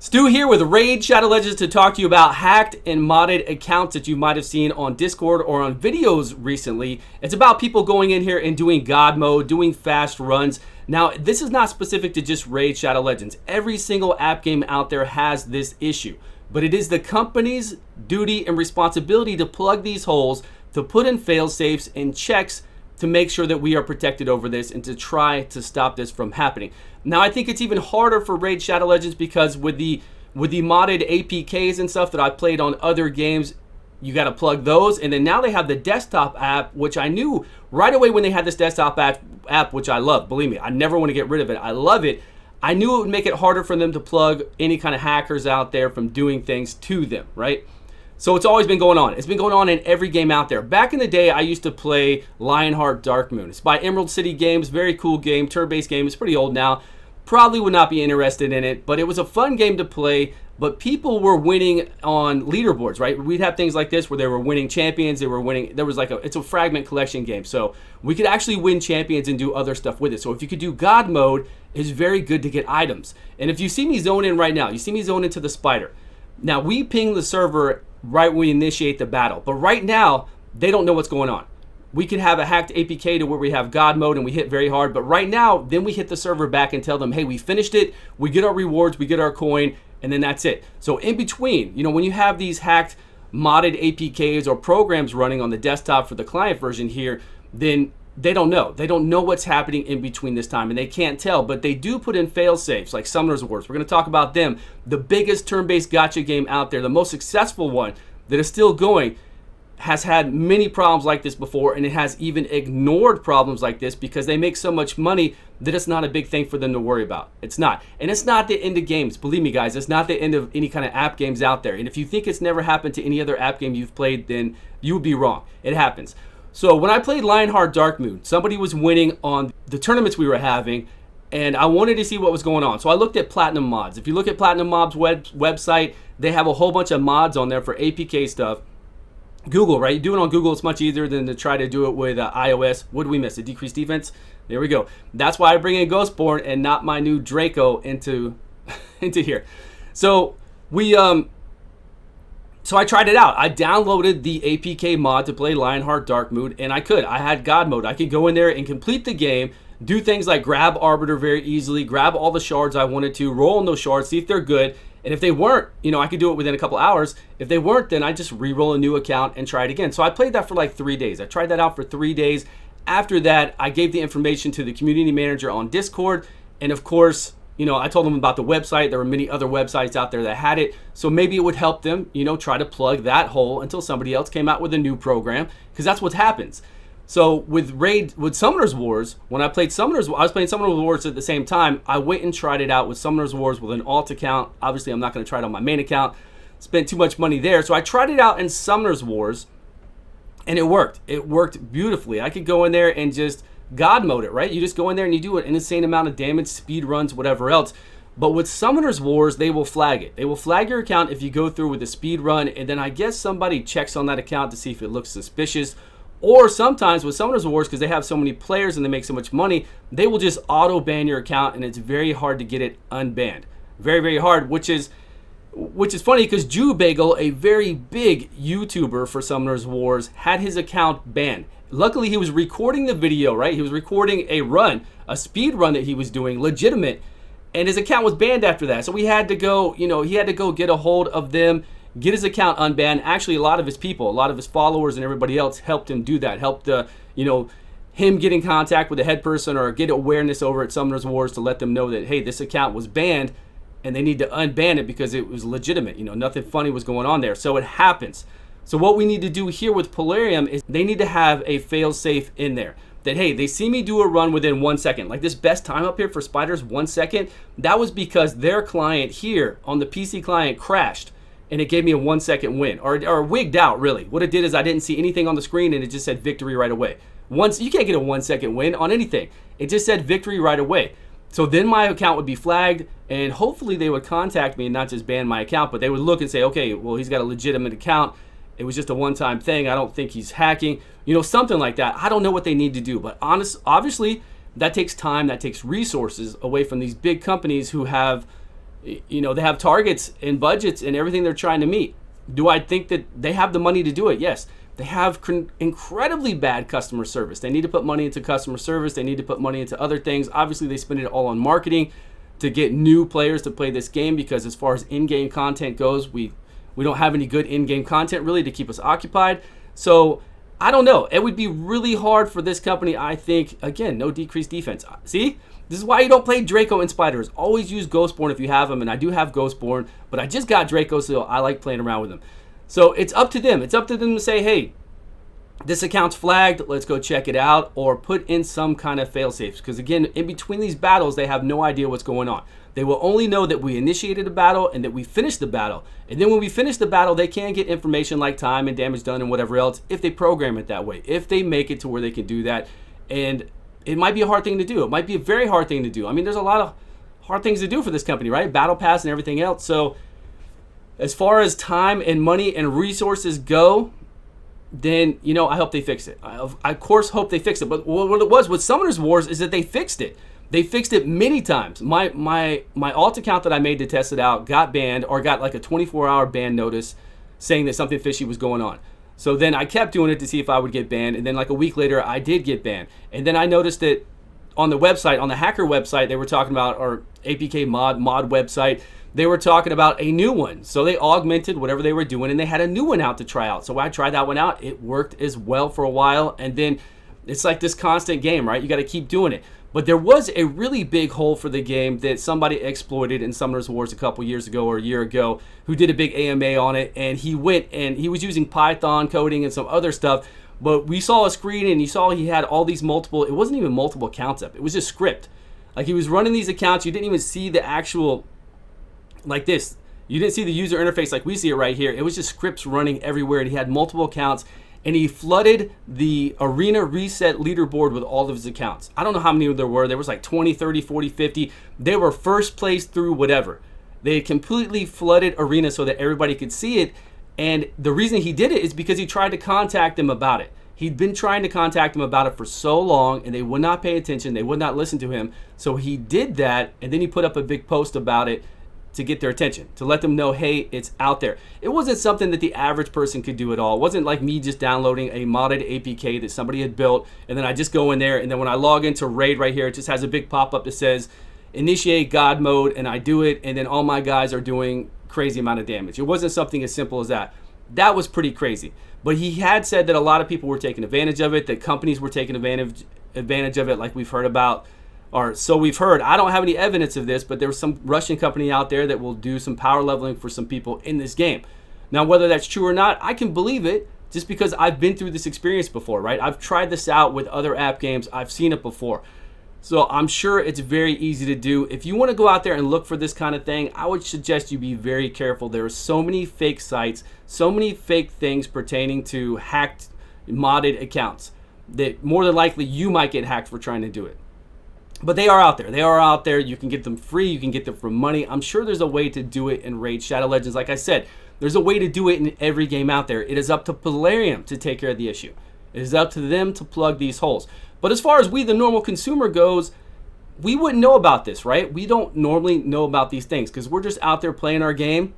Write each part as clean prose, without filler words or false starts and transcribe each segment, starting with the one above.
Stu here with Raid Shadow Legends to talk to you about hacked and modded accounts that you might have seen on Discord or on videos recently. It's about people going in here and doing God mode, doing fast runs. Now, this is not specific to just Raid Shadow Legends. Every single app game out there has this issue. But it is the company's duty and responsibility to plug these holes, to put in fail safes and checks to make sure that we are protected over this and to try to stop this from happening. Now, I think it's even harder for Raid Shadow Legends because with the modded APKs and stuff that I played on other games, you got to plug those. And then now they have the desktop app, which I knew right away when they had this desktop app, which I love. Believe me, I never want to get rid of it. I love it. I knew it would make it harder for them to plug any kind of hackers out there from doing things to them, right? So it's always been going on. It's been going on in every game out there. Back in the day, I used to play Lionheart Dark Moon. It's by Emerald City Games. Very cool game, turn-based game. It's pretty old now. Probably would not be interested in it, but it was a fun game to play. But people were winning on leaderboards, right? We'd have things like this where they were winning champions. They were winning. There was like it's a fragment collection game. So we could actually win champions and do other stuff with it. So if you could do God mode, it's very good to get items. And if you see me zone in right now, you see me zone into the spider. Now, we ping the server right when we initiate the battle. But right now, they don't know what's going on. We could have a hacked APK to where we have God mode and we hit very hard. But right now, then we hit the server back and tell them, hey, we finished it. We get our rewards, we get our coin, and then that's it. So in between, you know, when you have these hacked modded APKs or programs running on the desktop for the client version here, then they don't know. They don't know what's happening in between this time, and they can't tell. But they do put in fail safes like Summoner's Wars. We're going to talk about them. The biggest turn-based gacha game out there, the most successful one that is still going, has had many problems like this before, and it has even ignored problems like this because they make so much money that it's not a big thing for them to worry about. It's not. And it's not the end of games. Believe me, guys, it's not the end of any kind of app games out there. And if you think it's never happened to any other app game you've played, then you would be wrong. It happens. So when I played Lionheart Dark Moon, somebody was winning on the tournaments we were having, and I wanted to see what was going on. So I looked at Platinum Mods. If you look at Platinum Mods website, they have a whole bunch of mods on there for APK stuff. Google, right? You do it on Google, it's much easier than to try to do it with iOS. What did we miss? A decreased defense? There we go. That's why I bring in Ghostborn and not my new Draco into here. So so I tried it out. I downloaded the APK mod to play Lionheart Dark Moon, and I had God mode. I could go in there and complete the game, do things like grab Arbiter very easily, grab all the shards I wanted to, roll on those shards, see if they're good. And if they weren't, you know, I could do it within a couple hours. If they weren't, then I just re-roll a new account and try it again. So I played that for like 3 days. I tried that out for 3 days. After that, I gave the information to the community manager on Discord. And of course, you know, I told them about the website. There were many other websites out there that had it. So maybe it would help them, you know, try to plug that hole until somebody else came out with a new program. Because that's what happens. So with Summoner's Wars, when I was playing Summoner's Wars at the same time, I went and tried it out with Summoner's Wars with an alt account. Obviously, I'm not going to try it on my main account. Spent too much money there. So I tried it out in Summoner's Wars, and it worked. It worked beautifully. I could go in there and just God mode it, right? You just go in there and you do an insane amount of damage, speed runs, whatever else. But with Summoner's Wars, they will flag it. They will flag your account if you go through with a speed run, and then I guess somebody checks on that account to see if it looks suspicious. Or sometimes with Summoner's Wars, because they have so many players and they make so much money, they will just auto-ban your account, and it's very hard to get it unbanned. Very, very hard, which is funny because Jew Bagel, a very big YouTuber for Summoner's Wars, had his account banned. Luckily, he was recording the video, right? He was recording a run, a speed run that he was doing, legitimate, and his account was banned after that. So he had to go, you know, he had to go get a hold of them, get his account unbanned. Actually, a lot of his people, a lot of his followers and everybody else helped him do that. Helped, you know, him get in contact with the head person or get awareness over at Summoner's Wars to let them know that, hey, this account was banned and they need to unban it because it was legitimate. You know, nothing funny was going on there. So it happens. So what we need to do here with Polarium is they need to have a fail-safe in there. That, hey, they see me do a run within 1 second. Like this best time up here for spiders, 1 second. That was because their client here on the PC client crashed. And it gave me a 1 second win, or wigged out, really. What it did is I didn't see anything on the screen, and it just said victory right away. You can't get a 1 second win on anything. It just said victory right away. So then my account would be flagged, and hopefully they would contact me and not just ban my account, but they would look and say, okay, well, he's got a legitimate account. It was just a one-time thing. I don't think he's hacking. You know, something like that. I don't know what they need to do, but obviously that takes time, that takes resources away from these big companies who have They have targets and budgets and everything they're trying to meet. Do I think that they have the money to do it? Yes. They have incredibly bad customer service. They need to put money into customer service. They need to put money into other things. Obviously, they spend it all on marketing to get new players to play this game, because as far as in-game content goes, we don't have any good in-game content really to keep us occupied. So I don't know. It would be really hard for this company, I think. Again, no decreased defense. See? This is why you don't play Draco and Spiders. Always use Ghostborn if you have them, and I do have Ghostborn, but I just got Draco, so I like playing around with them. So it's up to them. It's up to them to say, hey, this account's flagged, let's go check it out, or put in some kind of fail-safes. Because again, in between these battles, they have no idea what's going on. They will only know that we initiated a battle and that we finished the battle. And then when we finish the battle, they can get information like time and damage done and whatever else if they program it that way, if they make it to where they can do that. And it might be a hard thing to do. It might be a very hard thing to do. I mean, there's a lot of hard things to do for this company, right? Battle Pass and everything else. So as far as time and money and resources go, then, I hope they fix it. I of course hope they fix it. But what it was with Summoners Wars is that they fixed it. They fixed it many times. My alt account that I made to test it out got banned, or got like a 24-hour ban notice saying that something fishy was going on. So then I kept doing it to see if I would get banned. And then like a week later, I did get banned. And then I noticed that on the website, on the hacker website, they were talking about, or APK mod website, they were talking about a new one. So they augmented whatever they were doing, and they had a new one out to try out. So I tried that one out. It worked as well for a while. And then it's like this constant game, right? You got to keep doing it. But there was a really big hole for the game that somebody exploited in Summoners Wars a couple years ago or a year ago, who did a big AMA on it. And he went and he was using Python coding and some other stuff. But we saw a screen and you saw he had all these multiple, it wasn't even multiple accounts up. It was just script. Like he was running these accounts. You didn't even see the actual, like this. You didn't see the user interface like we see it right here. It was just scripts running everywhere, and he had multiple accounts, and he flooded the arena reset leaderboard with all of his accounts. I don't know how many there were. There was like 20, 30, 40, 50. They were first place through whatever. They had completely flooded arena so that everybody could see it. And the reason he did it is because he tried to contact them about it. He'd been trying to contact them about it for so long, and they would not pay attention. They would not listen to him. So he did that, and then he put up a big post about it to get their attention, to let them know, hey, it's out there. It wasn't something that the average person could do at all. It wasn't like me just downloading a modded APK that somebody had built, and then I just go in there, and then when I log into Raid right here, it just has a big pop-up that says, initiate God mode, and I do it, and then all my guys are doing crazy amount of damage. It wasn't something as simple as that. That was pretty crazy. But he had said that a lot of people were taking advantage of it, that companies were taking advantage of it, like we've heard about. Or so we've heard. I don't have any evidence of this, but there's some Russian company out there that will do some power leveling for some people in this game. Now, whether that's true or not, I can believe it just because I've been through this experience before, right? I've tried this out with other app games. I've seen it before. So I'm sure it's very easy to do. If you want to go out there and look for this kind of thing, I would suggest you be very careful. There are so many fake sites, so many fake things pertaining to hacked, modded accounts that more than likely you might get hacked for trying to do it. But they are out there. They are out there. You can get them free. You can get them for money. I'm sure there's a way to do it in Raid Shadow Legends. Like I said, there's a way to do it in every game out there. It is up to Polarium to take care of the issue. It is up to them to plug these holes. But as far as we, the normal consumer, goes, we wouldn't know about this, right? We don't normally know about these things because we're just out there playing our game,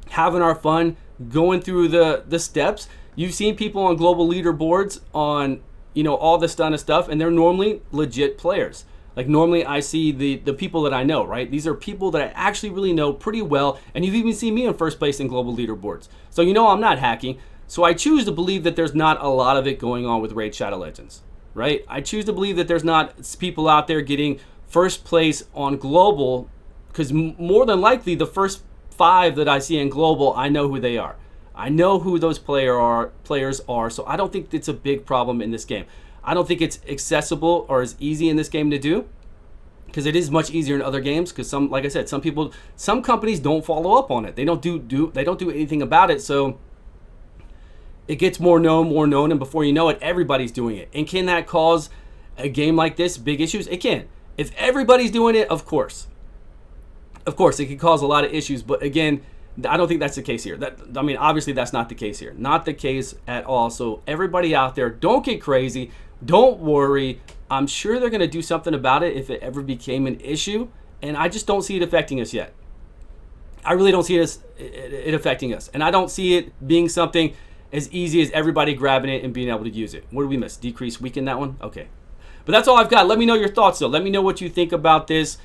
having our fun, going through the steps. You've seen people on global leaderboards on, all this kind of stuff, and they're normally legit players. Like normally I see the people that I know, right? These are people that I actually really know pretty well, and you've even seen me in first place in global leaderboards. So I'm not hacking. So I choose to believe that there's not a lot of it going on with Raid Shadow Legends, right? I choose to believe that there's not people out there getting first place on global, because more than likely the first 5 that I see in global, I know who they are. I know who those players are, so I don't think it's a big problem in this game. I don't think it's accessible or as easy in this game to do, because it is much easier in other games. Because like I said, some companies don't follow up on it. They don't do anything about it. So it gets more known, and before you know it, everybody's doing it. And can that cause a game like this big issues? It can. If everybody's doing it, of course, it can cause a lot of issues. But again, I don't think that's the case here. Obviously that's not the case here. Not the case at all. So everybody out there, don't get crazy. Don't worry. I'm sure they're going to do something about it if it ever became an issue. And I just don't see it affecting us yet. I really don't see it affecting us. And I don't see it being something as easy as everybody grabbing it and being able to use it. What did we miss? Decrease, weaken that one? Okay. But that's all I've got. Let me know your thoughts, though. Let me know what you think about this.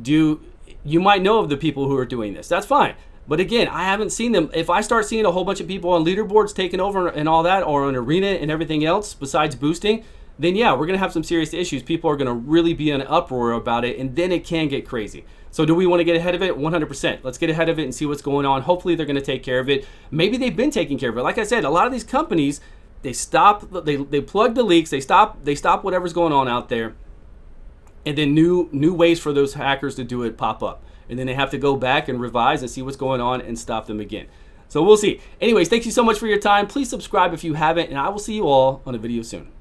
You might know of the people who are doing this. That's fine. But again, I haven't seen them. If I start seeing a whole bunch of people on leaderboards taking over and all that, or on arena and everything else besides boosting, then yeah, we're going to have some serious issues. People are going to really be in an uproar about it, and then it can get crazy. So do we want to get ahead of it? 100%. Let's get ahead of it and see what's going on. Hopefully they're going to take care of it. Maybe they've been taking care of it. Like I said, a lot of these companies, they plug the leaks, they stop whatever's going on out there, and then new ways for those hackers to do it pop up. And then they have to go back and revise and see what's going on and stop them again. So we'll see. Anyways, thank you so much for your time. Please subscribe if you haven't, and I will see you all on a video soon.